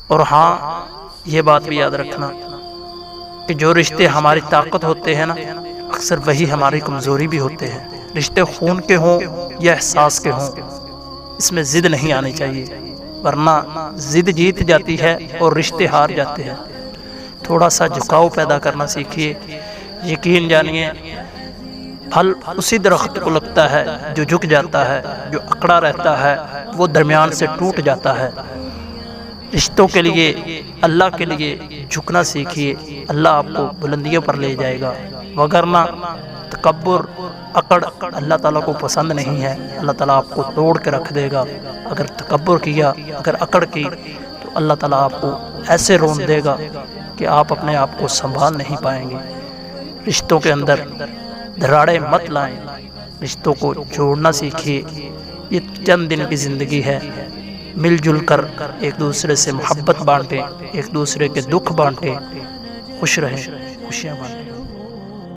اور ہاں یہ بات بھی یاد رکھنا کہ جو رشتے ہماری طاقت ہوتے ہیں نا، اکثر وہی ہماری کمزوری بھی ہوتے ہیں۔ رشتے خون کے ہوں یا احساس کے ہوں، اس میں ضد نہیں آنی چاہیے، ورنہ ضد جیت جاتی ہے اور رشتے ہار جاتے ہیں۔ تھوڑا سا جھکاؤ پیدا کرنا سیکھیے، یقین جانیے پھل اسی درخت کو لگتا ہے جو جھک جاتا ہے، جو اکڑا رہتا ہے وہ درمیان سے ٹوٹ جاتا ہے۔ رشتوں کے لیے، اللہ کے لیے جھکنا سیکھیے، اللہ آپ کو بلندیوں پر لے جائے گا، وگرنہ تکبر، اکڑ اللہ تعالیٰ کو پسند نہیں ہے۔ اللہ تعالیٰ آپ کو توڑ کے رکھ دے گا۔ اگر تکبر کیا، اگر اکڑ کی، تو اللہ تعالیٰ آپ کو ایسے رون دے گا کہ آپ اپنے آپ کو سنبھال نہیں پائیں گے۔ رشتوں کے اندر دراڑیں مت لائیں، رشتوں کو جوڑنا سیکھیے۔ یہ چند دن کی زندگی ہے، مل جل کر ایک دوسرے سے محبت بانٹیں، ایک دوسرے کے دکھ بانٹیں، خوش رہیں، خوشیاں بانٹیں۔